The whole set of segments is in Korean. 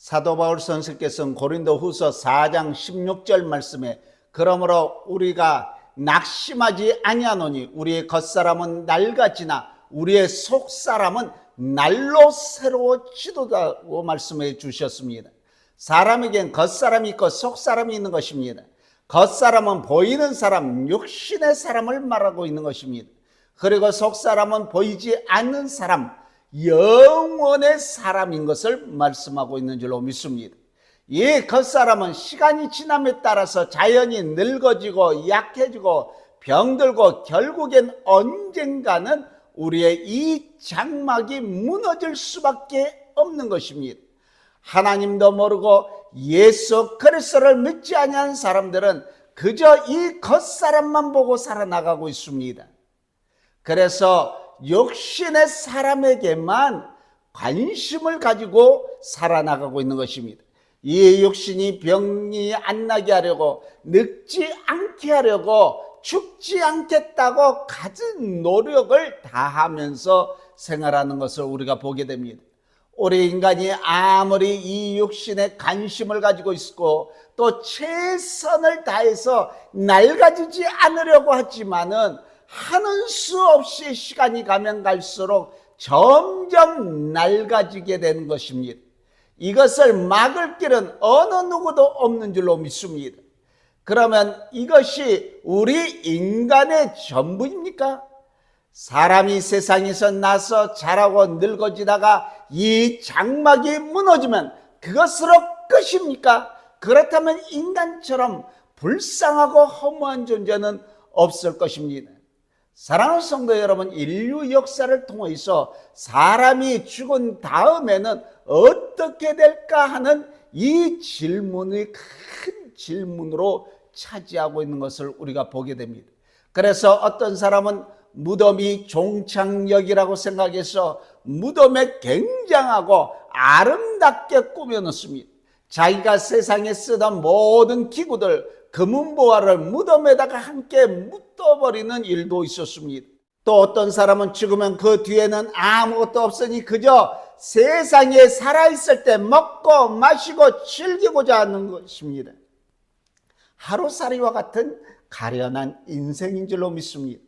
사도 바울 선생께서는 고린도후서 4장 16절 말씀에 그러므로 우리가 낙심하지 아니하노니 우리의 겉사람은 낡아지나 우리의 속사람은 날로 새로워지도다고 말씀해 주셨습니다. 사람에겐 겉사람이 있고 속사람이 있는 것입니다. 겉사람은 보이는 사람, 육신의 사람을 말하고 있는 것입니다. 그리고 속사람은 보이지 않는 사람, 영원의 사람인 것을 말씀하고 있는 줄로 믿습니다. 이 겉사람은 시간이 지남에 따라서 자연히 늙어지고 약해지고 병들고 결국엔 언젠가는 우리의 이 장막이 무너질 수밖에 없는 것입니다. 하나님도 모르고 예수 그리스도를 믿지 아니하는 사람들은 그저 이 겉사람만 보고 살아나가고 있습니다. 그래서 육신의 사람에게만 관심을 가지고 살아나가고 있는 것입니다. 이 육신이 병이 안 나게 하려고, 늙지 않게 하려고, 죽지 않겠다고 가진 노력을 다하면서 생활하는 것을 우리가 보게 됩니다. 우리 인간이 아무리 이 육신에 관심을 가지고 있고 또 최선을 다해서 낡아지지 않으려고 하지만은 하는 수 없이 시간이 가면 갈수록 점점 낡아지게 되는 것입니다. 이것을 막을 길은 어느 누구도 없는 줄로 믿습니다. 그러면 이것이 우리 인간의 전부입니까? 사람이 세상에서 나서 자라고 늙어지다가 이 장막이 무너지면 그것으로 끝입니까? 그렇다면 인간처럼 불쌍하고 허무한 존재는 없을 것입니다. 사랑하는 성도 여러분, 인류 역사를 통해서 사람이 죽은 다음에는 어떻게 될까 하는 이 질문이 큰 질문으로 차지하고 있는 것을 우리가 보게 됩니다. 그래서 어떤 사람은 무덤이 종착역이라고 생각해서 무덤에 굉장하고 아름답게 꾸며놓습니다. 자기가 세상에 쓰던 모든 기구들, 금은보화를 무덤에다가 함께 묻어버리는 일도 있었습니다. 또 어떤 사람은 죽으면 그 뒤에는 아무것도 없으니 그저 세상에 살아있을 때 먹고 마시고 즐기고자 하는 것입니다. 하루살이와 같은 가련한 인생인 줄로 믿습니다.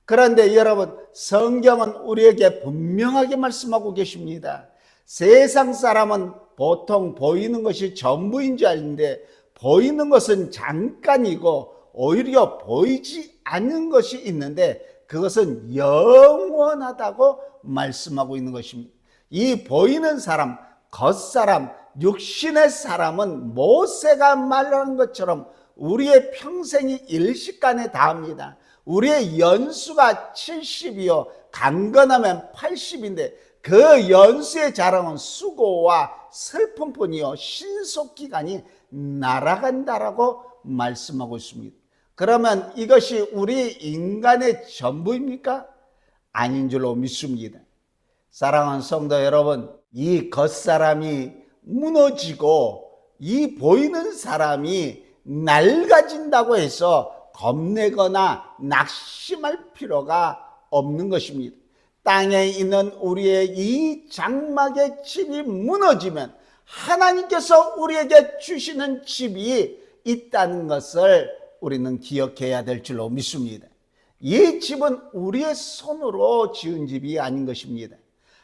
그런데 여러분, 성경은 우리에게 분명하게 말씀하고 계십니다. 세상 사람은 보통 보이는 것이 전부인 줄 아는데 보이는 것은 잠깐이고 오히려 보이지 않는 것이 있는데 그것은 영원하다고 말씀하고 있는 것입니다. 이 보이는 사람, 겉사람, 육신의 사람은 모세가 말한 것처럼 우리의 평생이 일시간에 다합니다. 우리의 연수가 70이요 강건하면 80인데 그 연수의 자랑은 수고와 슬픔뿐이요 신속기간이 날아간다라고 말씀하고 있습니다. 그러면 이것이 우리 인간의 전부입니까? 아닌 줄로 믿습니다. 사랑하는 성도 여러분, 이 겉사람이 무너지고 이 보이는 사람이 낡아진다고 해서 겁내거나 낙심할 필요가 없는 것입니다. 땅에 있는 우리의 이 장막의 집이 무너지면 하나님께서 우리에게 주시는 집이 있다는 것을 우리는 기억해야 될 줄로 믿습니다. 이 집은 우리의 손으로 지은 집이 아닌 것입니다.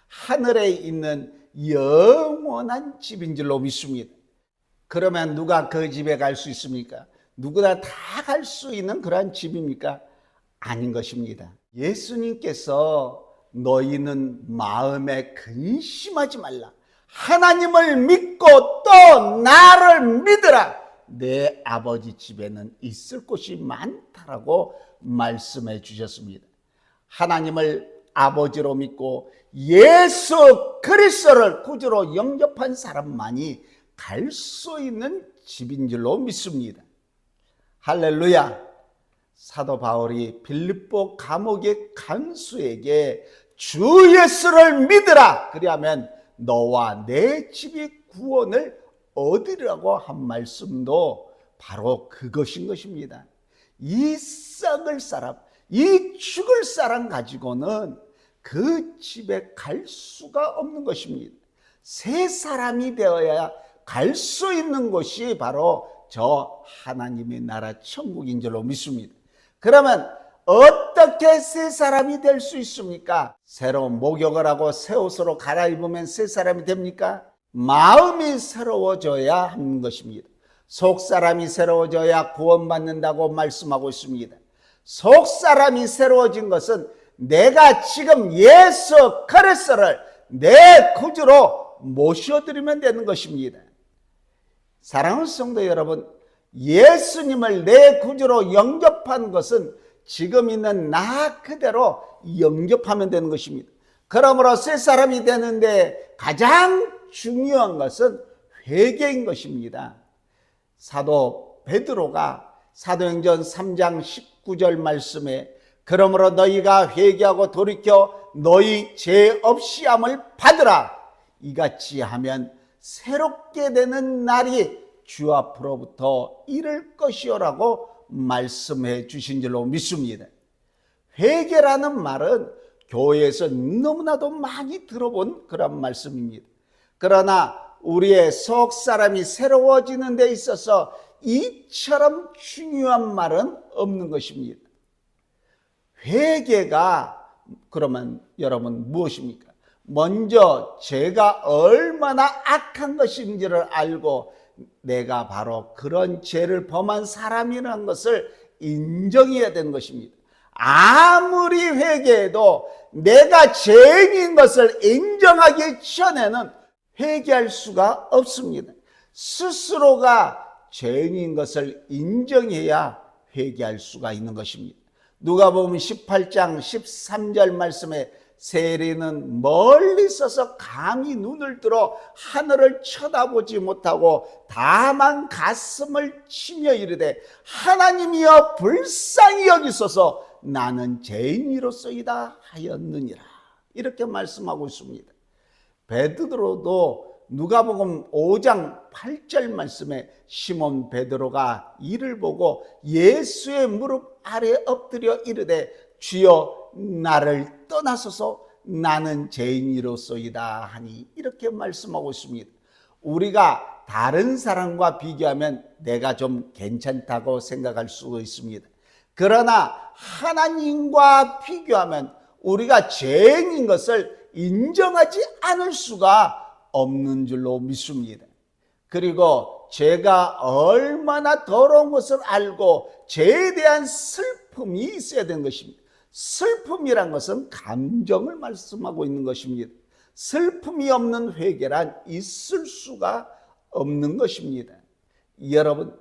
하늘에 있는 영원한 집인 줄로 믿습니다. 그러면 누가 그 집에 갈 수 있습니까? 누구나 다 갈 수 있는 그러한 집입니까? 아닌 것입니다. 예수님께서 너희는 마음에 근심하지 말라. 하나님을 믿고 또 나를 믿으라. 내 아버지 집에는 있을 곳이 많다라고 말씀해 주셨습니다. 하나님을 아버지로 믿고 예수 그리스도를 구주로 영접한 사람만이 갈 수 있는 집인 줄로 믿습니다. 할렐루야. 사도 바울이 빌립보 감옥의 간수에게 주 예수를 믿으라. 그리하면 너와 내 집이 구원을 얻으리라고 한 말씀도 바로 그것인 것입니다. 이 썩을 사람, 이 죽을 사람 가지고는 그 집에 갈 수가 없는 것입니다. 새 사람이 되어야 갈 수 있는 곳이 바로 저 하나님의 나라 천국인 줄로 믿습니다. 그러면 어떻게 새 사람이 될 수 있습니까? 새로운 목욕을 하고 새 옷으로 갈아입으면 새 사람이 됩니까? 마음이 새로워져야 하는 것입니다. 속 사람이 새로워져야 구원받는다고 말씀하고 있습니다. 속 사람이 새로워진 것은 내가 지금 예수 그리스도를 내 구주로 모셔드리면 되는 것입니다. 사랑하는 성도 여러분, 예수님을 내 구주로 영접한 것은 지금 있는 나 그대로 영접하면 되는 것입니다. 그러므로 새 사람이 되는데 가장 중요한 것은 회개인 것입니다. 사도 베드로가 사도행전 3장 19절 말씀에 그러므로 너희가 회개하고 돌이켜 너희 죄 없이함을 받으라, 이같이 하면 새롭게 되는 날이 주 앞으로부터 이를 것이요라고 말씀해 주신 줄로 믿습니다. 회개라는 말은 교회에서 너무나도 많이 들어본 그런 말씀입니다. 그러나 우리의 속 사람이 새로워지는 데 있어서 이처럼 중요한 말은 없는 것입니다. 회개가 그러면 여러분 무엇입니까? 먼저 제가 얼마나 악한 것인지를 알고 내가 바로 그런 죄를 범한 사람이라는 것을 인정해야 되는 것입니다. 아무리 회개해도 내가 죄인인 것을 인정하기 전에는 회개할 수가 없습니다. 스스로가 죄인인 것을 인정해야 회개할 수가 있는 것입니다. 누가복음 18장 13절 말씀에 세리는 멀리 서서 감히 눈을 들어 하늘을 쳐다보지 못하고 다만 가슴을 치며 이르되 하나님이여 불쌍히 여기소서 나는 죄인이로소이다 하였느니라, 이렇게 말씀하고 있습니다. 베드로도 누가복음 5장 8절 말씀에 시몬 베드로가 이를 보고 예수의 무릎 아래 엎드려 이르되 주여 나를 떠나소서 나는 죄인이로소이다 하니, 이렇게 말씀하고 있습니다. 우리가 다른 사람과 비교하면 내가 좀 괜찮다고 생각할 수 있습니다. 그러나 하나님과 비교하면 우리가 죄인인 것을 인정하지 않을 수가 없는 줄로 믿습니다. 그리고 죄가 얼마나 더러운 것을 알고 죄에 대한 슬픔이 있어야 되는 것입니다. 슬픔이란 것은 감정을 말씀하고 있는 것입니다. 슬픔이 없는 회개란 있을 수가 없는 것입니다. 여러분,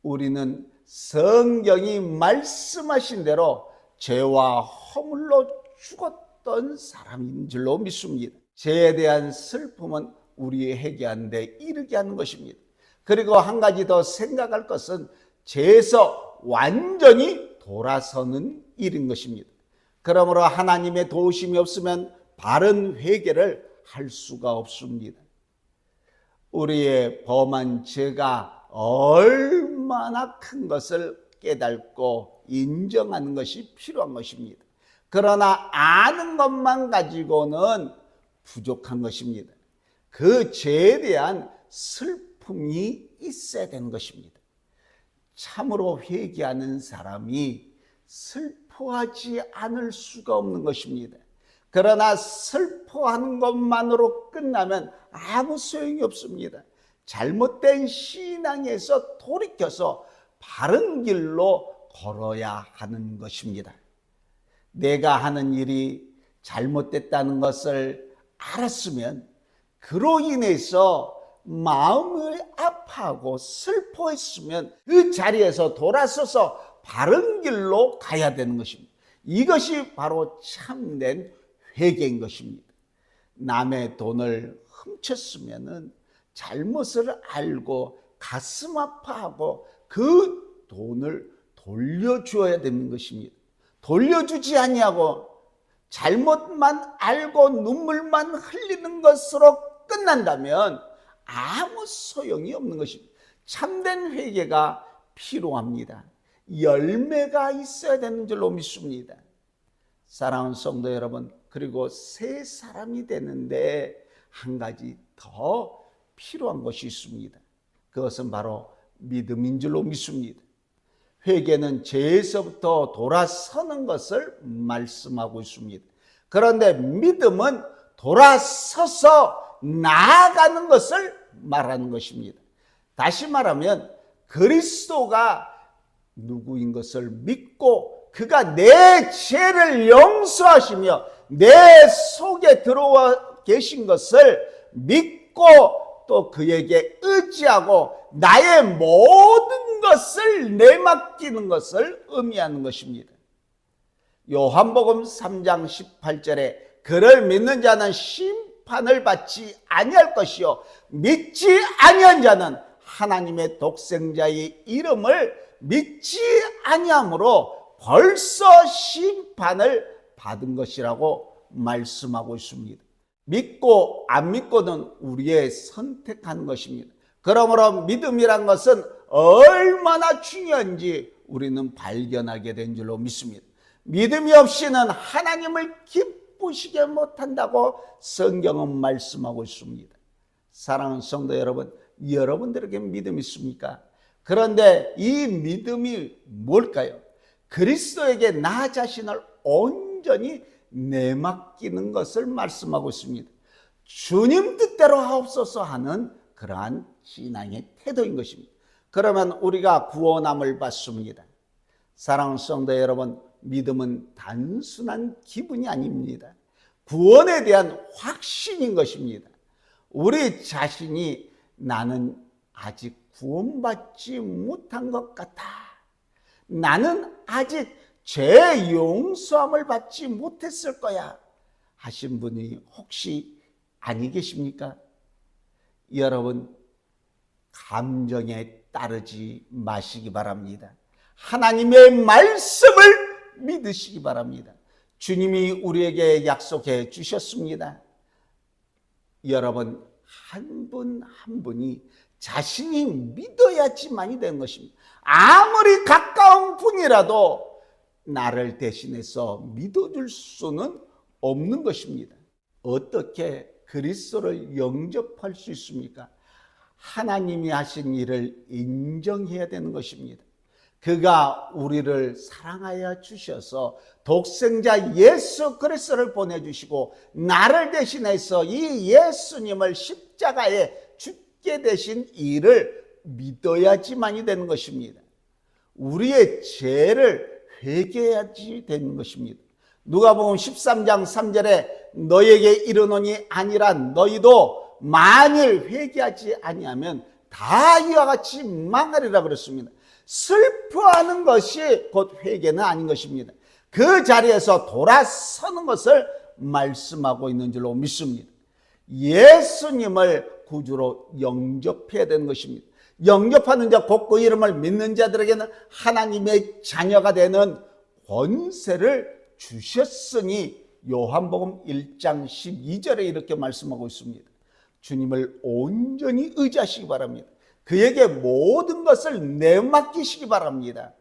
우리는 성경이 말씀하신 대로 죄와 허물로 죽었던 사람인 줄로 믿습니다. 죄에 대한 슬픔은 우리의 회개하는 데 이르게 하는 것입니다. 그리고 한 가지 더 생각할 것은 죄에서 완전히 돌아서는 일인 것입니다. 그러므로 하나님의 도우심이 없으면 바른 회개를 할 수가 없습니다. 우리의 범한 죄가 얼마나 큰 것을 깨닫고 인정하는 것이 필요한 것입니다. 그러나 아는 것만 가지고는 부족한 것입니다. 그 죄에 대한 슬픔이 있어야 되는 것입니다. 참으로 회개하는 사람이 슬퍼하지 않을 수가 없는 것입니다. 그러나 슬퍼하는 것만으로 끝나면 아무 소용이 없습니다. 잘못된 신앙에서 돌이켜서 바른 길로 걸어야 하는 것입니다. 내가 하는 일이 잘못됐다는 것을 알았으면 그로 인해서 마음을 아파하고 슬퍼했으면 그 자리에서 돌아서서 바른 길로 가야 되는 것입니다. 이것이 바로 참된 회개인 것입니다. 남의 돈을 훔쳤으면 잘못을 알고 가슴 아파하고 그 돈을 돌려주어야 되는 것입니다. 돌려주지 아니하고 잘못만 알고 눈물만 흘리는 것으로 끝난다면 아무 소용이 없는 것입니다. 참된 회개가 필요합니다. 열매가 있어야 되는 줄로 믿습니다. 사랑하는 성도 여러분, 그리고 새 사람이 되는데 한 가지 더 필요한 것이 있습니다. 그것은 바로 믿음인 줄로 믿습니다. 회개는 죄에서부터 돌아서는 것을 말씀하고 있습니다. 그런데 믿음은 돌아서서 나아가는 것을 말하는 것입니다. 다시 말하면 그리스도가 누구인 것을 믿고 그가 내 죄를 용서하시며 내 속에 들어와 계신 것을 믿고 또 그에게 의지하고 나의 모든 것을 내맡기는 것을 의미하는 것입니다. 요한복음 3장 18절에 그를 믿는 자는 심판을 받지 아니할 것이요 믿지 아니한 자는 하나님의 독생자의 이름을 믿지 아니함으로 벌써 심판을 받은 것이라고 말씀하고 있습니다. 믿고 안 믿고는 우리의 선택하는 것입니다. 그러므로 믿음이란 것은 얼마나 중요한지 우리는 발견하게 된 줄로 믿습니다. 믿음이 없이는 하나님을 기쁘시게 못한다고 성경은 말씀하고 있습니다. 사랑하는 성도 여러분, 여러분들에게 믿음이 있습니까? 그런데 이 믿음이 뭘까요? 그리스도에게 나 자신을 온전히 내맡기는 것을 말씀하고 있습니다. 주님 뜻대로 하옵소서 하는 그러한 신앙의 태도인 것입니다. 그러면 우리가 구원함을 받습니다. 사랑하는 성도 여러분, 믿음은 단순한 기분이 아닙니다. 구원에 대한 확신인 것입니다. 우리 자신이 나는 아직 구원받지 못한 것 같아. 나는 아직 죄 용서함을 받지 못했을 거야 하신 분이 혹시 아니 계십니까? 여러분, 감정에 따르지 마시기 바랍니다. 하나님의 말씀을 믿으시기 바랍니다. 주님이 우리에게 약속해 주셨습니다. 여러분, 한 분 한 분이 자신이 믿어야지만이 되는 것입니다. 아무리 가까운 분이라도 나를 대신해서 믿어줄 수는 없는 것입니다. 어떻게 그리스도를 영접할 수 있습니까? 하나님이 하신 일을 인정해야 되는 것입니다. 그가 우리를 사랑하여 주셔서 독생자 예수 그리스도를 보내주시고 나를 대신해서 이 예수님을 십자가에 죽게 되신 일을 믿어야지만이 되는 것입니다. 우리의 죄를 회개해야지 되는 것입니다. 누가복음 13장 3절에 너에게 이르노니 아니라 너희도 만일 회개하지 아니하면 다 이와 같이 망하리라 그랬습니다. 슬퍼하는 것이 곧 회개는 아닌 것입니다. 그 자리에서 돌아서는 것을 말씀하고 있는 줄로 믿습니다. 예수님을 구주로 영접해야 되는 것입니다. 영접하는 자 곧 그 이름을 믿는 자들에게는 하나님의 자녀가 되는 권세를 주셨으니 요한복음 1장 12절에 이렇게 말씀하고 있습니다. 주님을 온전히 의지하시기 바랍니다. 그에게 모든 것을 내맡기시기 바랍니다.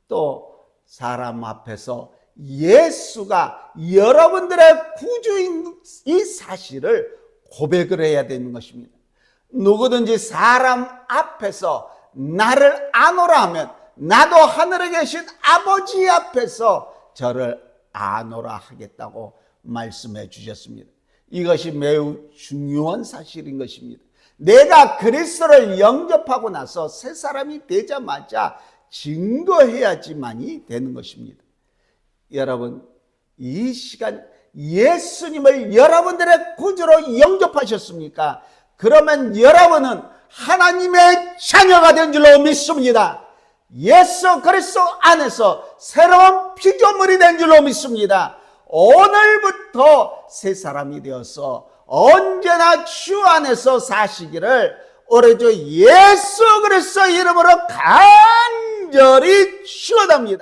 또 사람 앞에서 예수가 여러분들의 구주인 이 사실을 고백을 해야 되는 것입니다. 누구든지 사람 앞에서 나를 아노라 하면 나도 하늘에 계신 아버지 앞에서 저를 아노라 하겠다고 말씀해 주셨습니다. 이것이 매우 중요한 사실인 것입니다. 내가 그리스도를 영접하고 나서 새 사람이 되자마자 증거해야지만이 되는 것입니다. 여러분, 이 시간 예수님을 여러분들의 구주로 영접하셨습니까? 그러면 여러분은 하나님의 자녀가 된 줄로 믿습니다. 예수 그리스도 안에서 새로운 피조물이 된 줄로 믿습니다. 오늘부터 새 사람이 되어서 언제나 주 안에서 사시기를 우리 주 예수 그리스도 이름으로 간절히 축원합니다.